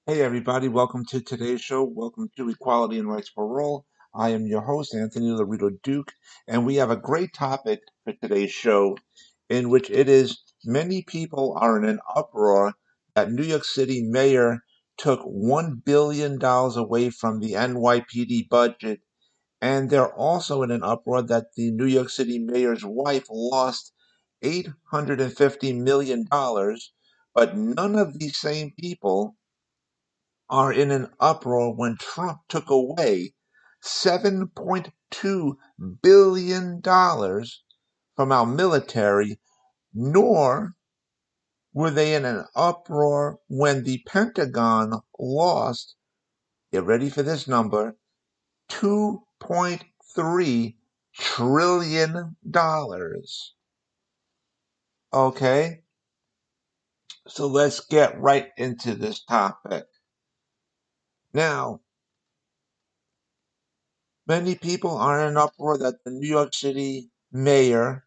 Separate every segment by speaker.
Speaker 1: Hey everybody, welcome to today's show. Welcome to Equality and Rights for All. I am your host, Anthony Lorito-Duke, and we have a great topic for today's show in which it is many people are in an uproar that New York City mayor took $1 billion away from the NYPD budget, and they're also in an uproar that the New York City mayor's wife lost $850 million, but none of these same people are in an uproar when Trump took away $7.2 billion from our military, nor were they in an uproar when the Pentagon lost, get ready for this number, $2.3 trillion. Okay, so let's get right into this topic. Now, many people are in an uproar that the New York City mayor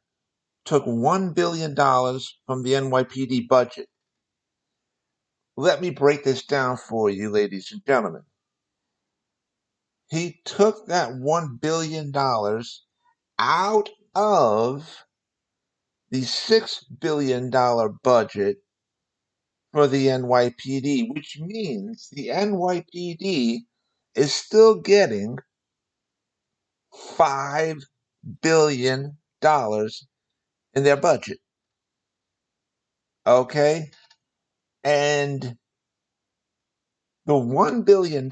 Speaker 1: took $1 billion from the NYPD budget. Let me break this down for you, ladies and gentlemen. He took that $1 billion out of the $6 billion budget for the NYPD, which means the NYPD is still getting $5 billion in their budget. Okay? And the $1 billion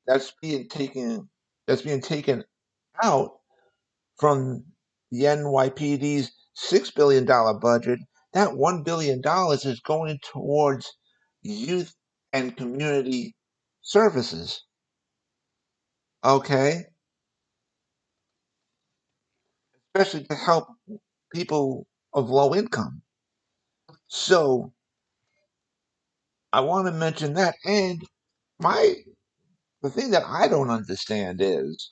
Speaker 1: that's being taken out from the NYPD's $6 billion budget, that $1 billion is going towards youth and community services. Okay? Especially to help people of low income. So I want to mention that. And my the thing that I don't understand is,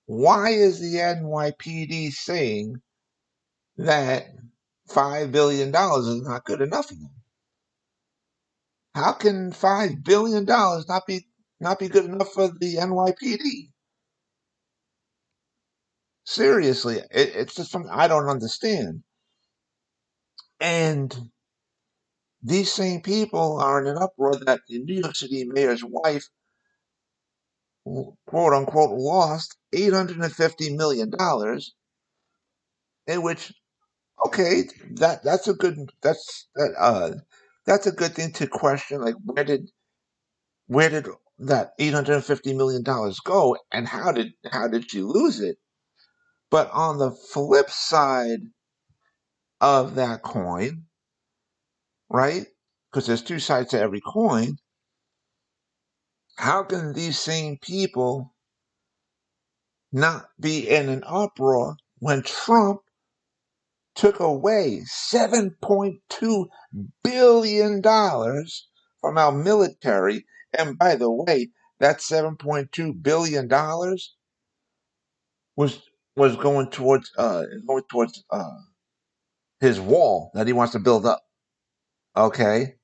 Speaker 1: why is the NYPD saying that $5 billion is not good enough for them? How can $5 billion not be good enough for the NYPD? Seriously, it's just something I don't understand. And these same people are in an uproar that the New York City mayor's wife, quote unquote, lost $850 million, in which, okay, that's a good thing to question. Like, where did that $850 million go, and how did she lose it? But on the flip side of that coin, right? Because there's two sides to every coin. How can these same people not be in an uproar when Trump took away $7.2 billion from our military? And by the way, that $7.2 billion was was going towards his wall that he wants to build up. Okay,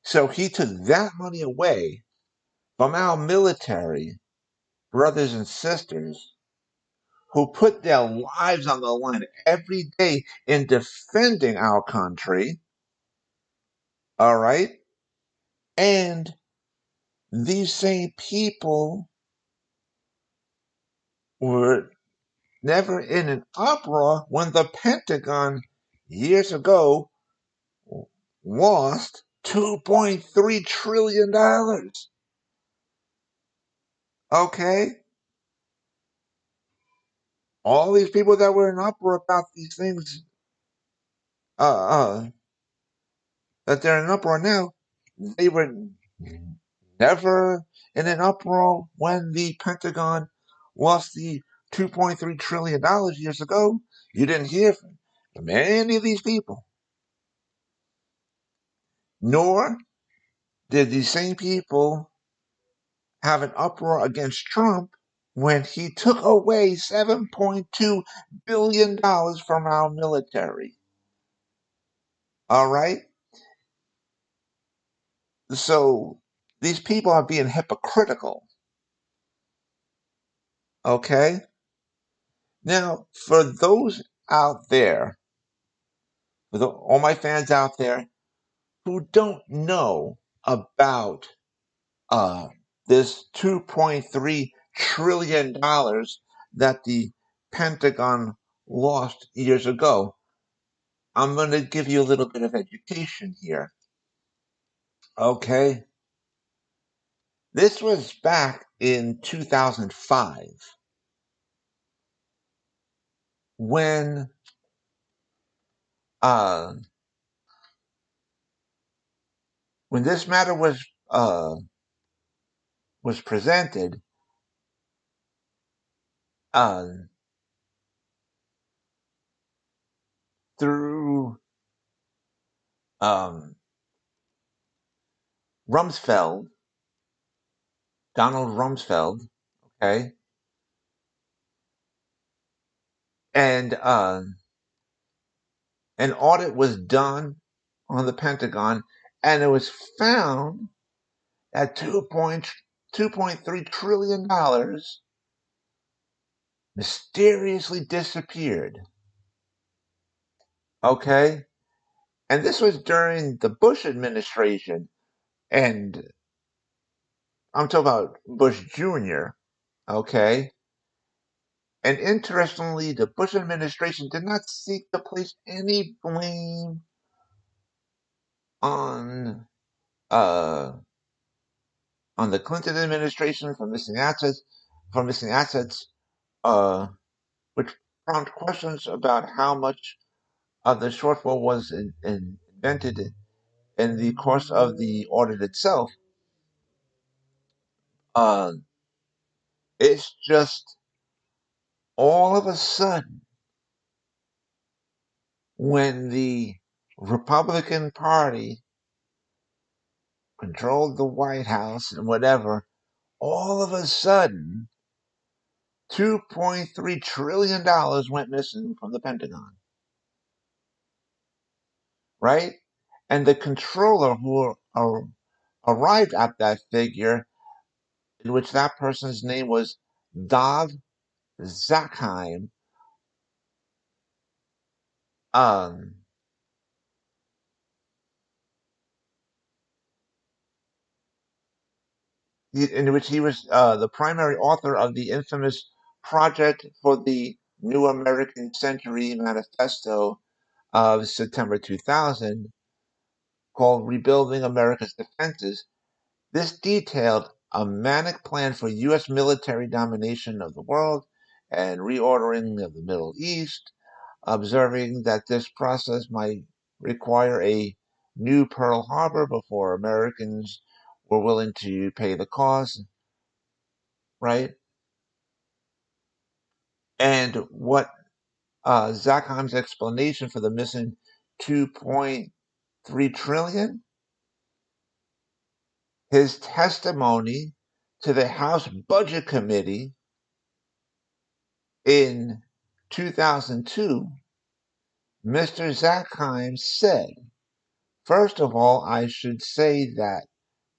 Speaker 1: so he took that money away from our military brothers and sisters who put their lives on the line every day in defending our country. All right, and these same people were never in an uproar when the Pentagon years ago lost $2.3 trillion. Okay? All these people that were in uproar about these things, uh, uh, that they're in uproar now, they were never in an uproar when the Pentagon lost the $2.3 trillion years ago. You didn't hear from any of these people. Nor did these same people have an uproar against Trump when he took away $7.2 billion from our military. All right? So these people are being hypocritical. Okay? Now, for those out there, for all my fans out there who don't know about uh, this $2.3 trillion that the Pentagon lost years ago, I'm going to give you a little bit of education here. Okay? This was back in 2005 when uh, when this matter was presented uh, through um, Rumsfeld, Donald Rumsfeld, okay, and an audit was done on the Pentagon, and it was found that $2.3 trillion mysteriously disappeared. Okay, and this was during the Bush administration, and I'm talking about Bush Jr. Okay, and interestingly, the Bush administration did not seek to place any blame on uh, on the Clinton administration for missing assets, uh, which prompt questions about how much of the shortfall was invented in the course of the audit itself. Uh, it's just all of a sudden when the Republican Party controlled the White House and whatever, all of a sudden $2.3 trillion went missing from the Pentagon, right? And the controller who arrived at that figure, in which that person's name was Dov Zakheim, um, in which he was the primary author of the infamous Project for the New American Century Manifesto of September 2000, called Rebuilding America's Defenses. This detailed a manic plan for U.S. military domination of the world and reordering of the Middle East, observing that this process might require a new Pearl Harbor before Americans were willing to pay the cost, right? And what Zackheim's explanation for the missing 2.3 trillion, his testimony to the House Budget Committee in 2002, Mr. Zackheim said, "First of all, I should say that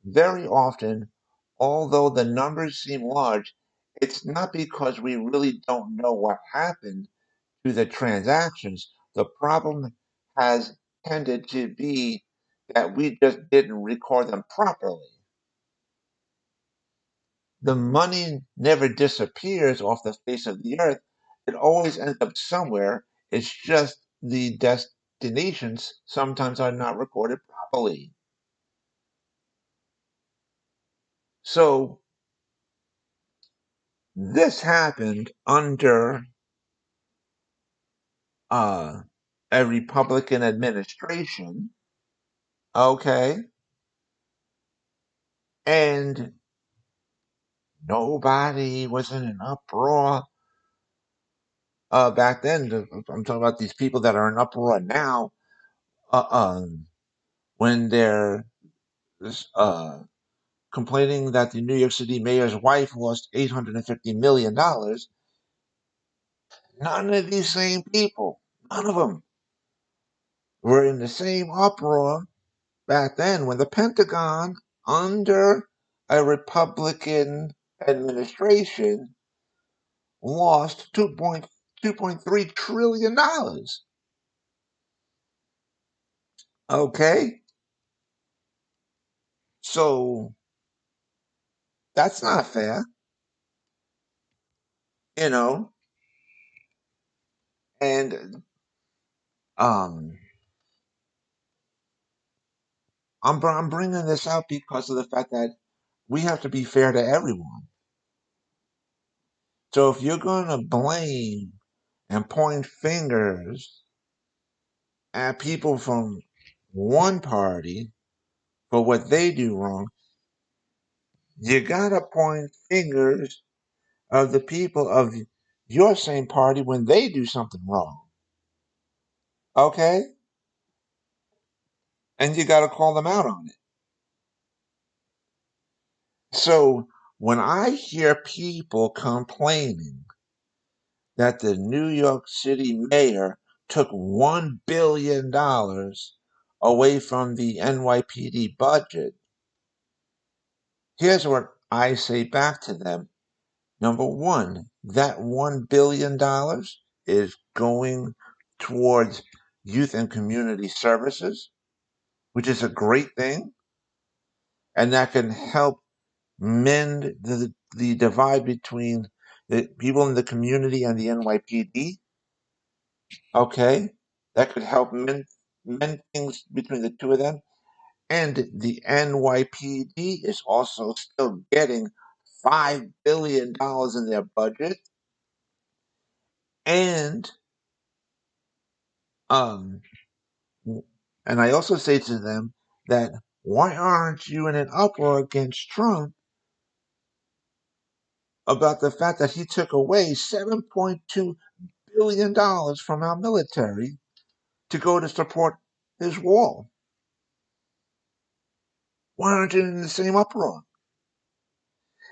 Speaker 1: very often, although the numbers seem large, it's not because we really don't know what happened to the transactions. The problem has tended to be that we just didn't record them properly. The money never disappears off the face of the earth. It always ends up somewhere. It's just the destinations sometimes are not recorded properly." So this happened under uh, a Republican administration, okay, and nobody was in an uproar back then. I'm talking about these people that are in uproar now, uh, um, when they're uh, complaining that the New York City mayor's wife lost $850 million. None of these same people, none of them, were in the same uproar back then when the Pentagon, under a Republican administration, lost $2.3 trillion. Okay? So that's not fair, you know? And um, I'm bringing this out because of the fact that we have to be fair to everyone. So if you're going to blame and point fingers at people from one party for what they do wrong, you gotta point fingers of the people of your same party when they do something wrong. Okay? And you gotta call them out on it. So when I hear people complaining that the New York City mayor took $1 billion away from the NYPD budget, here's what I say back to them. Number one, that $1 billion is going towards youth and community services, which is a great thing, and that can help mend the divide between the people in the community and the NYPD. Okay, that could help mend things between the two of them. And the NYPD is also still getting $5 billion in their budget. And um, and I also say to them that why aren't you in an uproar against Trump about the fact that he took away $7.2 billion from our military to go to support his wall? Why aren't you in the same uproar?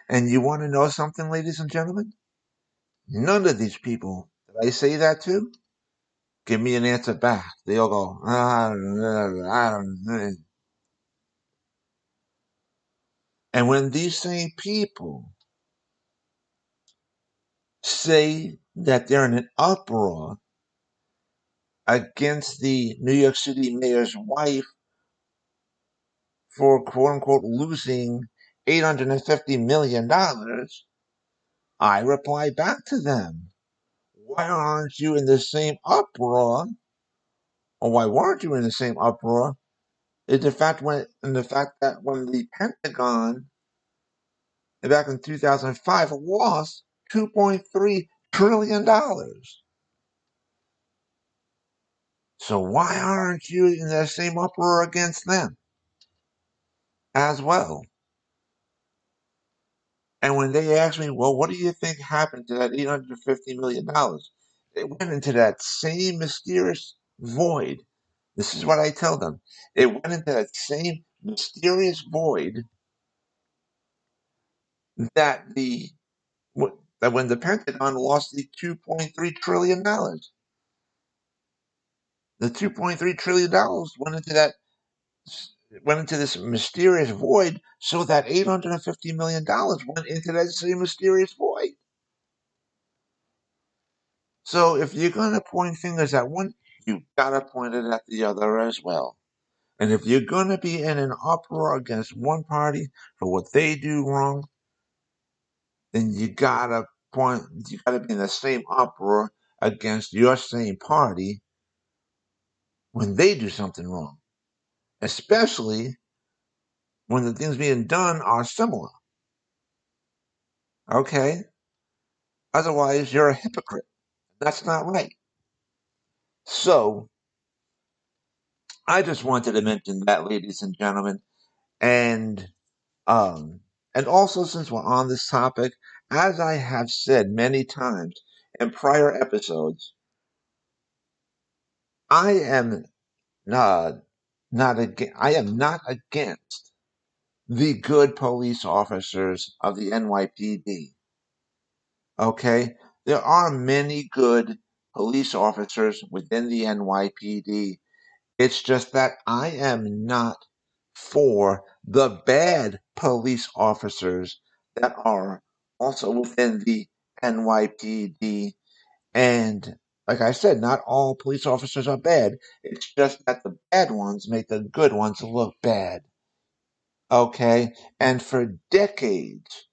Speaker 1: And you want to know something, ladies and gentlemen? None of these people that I say that to give me an answer back. They all go, I don't know. And when these same people say that they're in an uproar against the New York City mayor's wife for quote unquote losing $850 million, I reply back to them. Why aren't you in the same uproar? Or why weren't you in the same uproar? Is the fact that when the Pentagon back in 2005 lost $2.3 trillion. So why aren't you in that same uproar against them as well? And when they asked me, well, what do you think happened to that $850 million? It went into that same mysterious void. This is what I tell them. It went into that same mysterious void that that when the Pentagon lost the $2.3 trillion. The $2.3 trillion went into this mysterious void, so that $850 million went into that same mysterious void. So if you're going to point fingers at one, you got to point it at the other as well. And if you're going to be in an uproar against one party for what they do wrong, then you got to be in the same uproar against your same party when they do something wrong, especially when the things being done are similar. Okay? Otherwise, you're a hypocrite. That's not right. So, I just wanted to mention that, ladies and gentlemen. And um, and also, since we're on this topic, as I have said many times in prior episodes, I am not I am not against the good police officers of the NYPD. Okay, there are many good police officers within the NYPD. It's just that I am not for the bad police officers that are also within the NYPD. And like I said, not all police officers are bad. It's just that the bad ones make the good ones look bad. Okay? And for decades,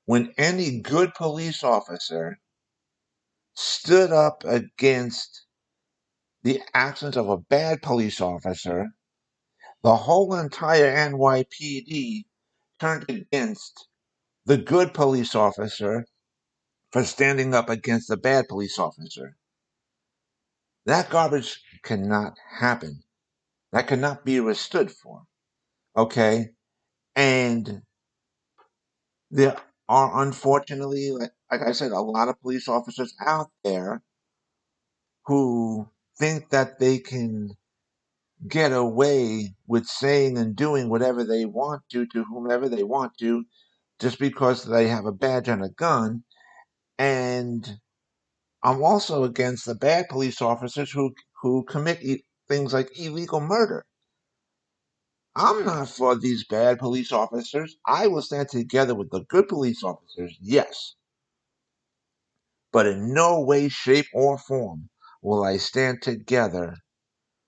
Speaker 1: when any good police officer stood up against the actions of a bad police officer, the whole entire NYPD turned against the good police officer for standing up against the bad police officer. That garbage cannot happen. That cannot be withstood for. Okay? And there are, unfortunately, like I said, a lot of police officers out there who think that they can get away with saying and doing whatever they want to whomever they want to just because they have a badge and a gun. And I'm also against the bad police officers who commit things like illegal murder. I'm not for these bad police officers. I will stand together with the good police officers, yes, but in no way, shape, or form will I stand together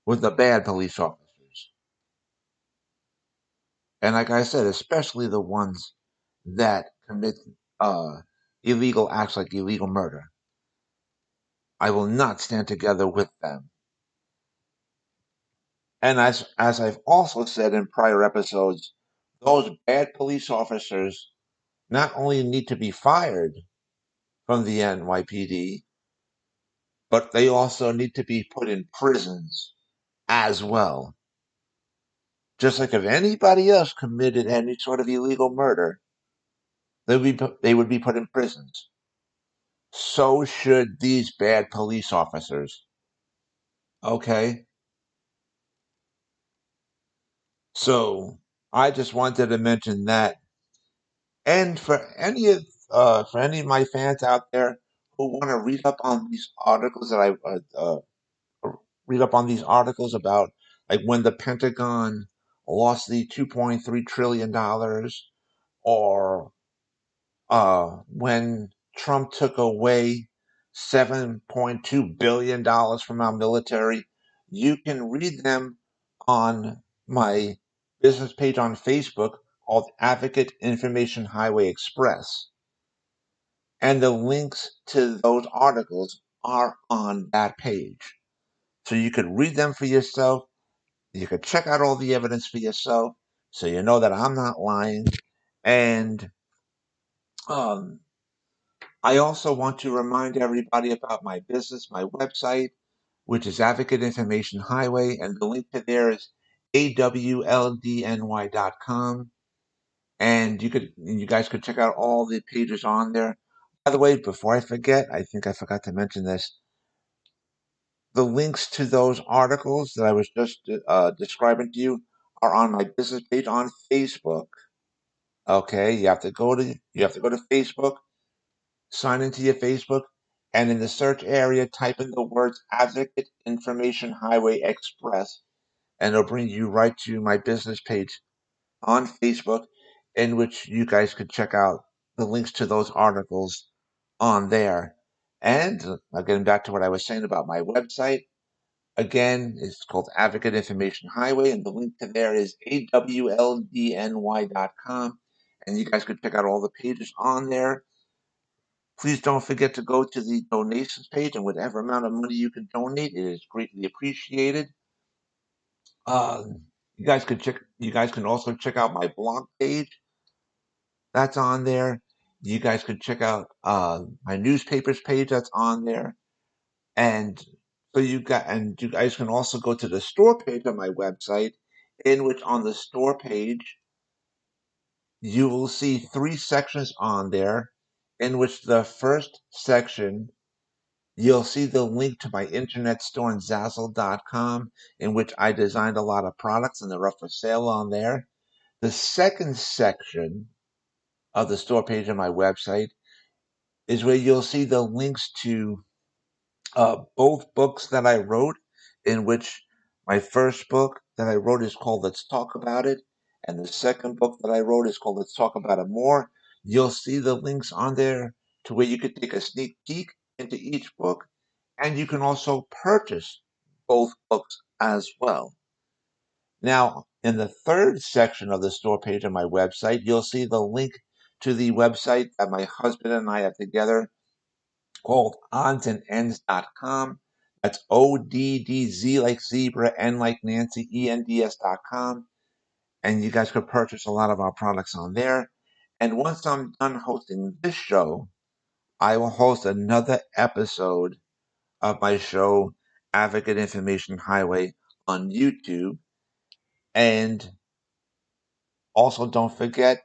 Speaker 1: with the bad police officers. And like I said, especially the ones that commit uh, illegal acts like illegal murder. I will not stand together with them. And as I've also said in prior episodes, those bad police officers not only need to be fired from the NYPD, but they also need to be put in prisons as well. Just like if anybody else committed any sort of illegal murder, they would be put in prisons. So should these bad police officers. Okay? So I just wanted to mention that. And for any of my fans out there who want to read up on these articles that I read up on these articles about like when the Pentagon lost the $2.3 trillion, or when Trump took away $7.2 billion from our military, you can read them on my business page on Facebook called Advocate Information Highway Express. And the links to those articles are on that page. So you could read them for yourself. You could check out all the evidence for yourself so you know that I'm not lying. And um, I also want to remind everybody about my business, my website, which is Advocate Information Highway, and the link to there is awldny.com. And you guys could check out all the pages on there. By the way, before I forget, I think I forgot to mention this. The links to those articles that I was just describing to you are on my business page on Facebook. Okay, you have to go to Facebook, sign into your Facebook, and in the search area, type in the words Advocate Information Highway Express, and it'll bring you right to my business page on Facebook, in which you guys could check out the links to those articles on there. And getting back to what I was saying about my website, again, it's called Advocate Information Highway, and the link to there is awldny.com. And you guys could check out all the pages on there. Please don't forget to go to the donations page, and whatever amount of money you can donate, it is greatly appreciated. You guys could check. You guys can also check out my blog page. That's on there. You guys could check out my newspapers page. That's on there. And you guys can also go to the store page on my website, in which on the store page you will see three sections on there, in which the first section you'll see the link to my internet store on Zazzle.com, in which I designed a lot of products and they're up for sale on there. The second section of the store page on my website is where you'll see the links to both books that I wrote, in which My first book that I wrote is called Let's Talk About It, and the second book that I wrote is called Let's Talk About It More. You'll see the links on there to where you could take a sneak peek into each book, and you can also purchase both books as well. Now, in the third section of the store page on my website, you'll see the link to the website that my husband and I have together called oddsandends.com. That's ODDZ like zebra, N like Nancy, ENDS.com. And you guys could purchase a lot of our products on there. And once I'm done hosting this show, I will host another episode of my show, Advocate Information Highway, on YouTube. And also, don't forget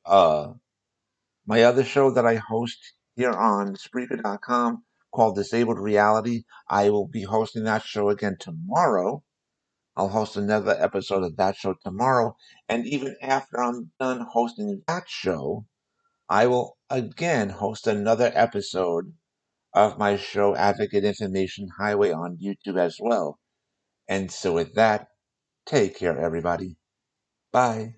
Speaker 1: my other show that I host here on Spreaker.com called Disabled Reality. I will be hosting that show again tomorrow. I'll host another episode of that show tomorrow. And even after I'm done hosting that show, I will again host another episode of my show, Advocate Information Highway, on YouTube as well. And so with that, take care, everybody. Bye.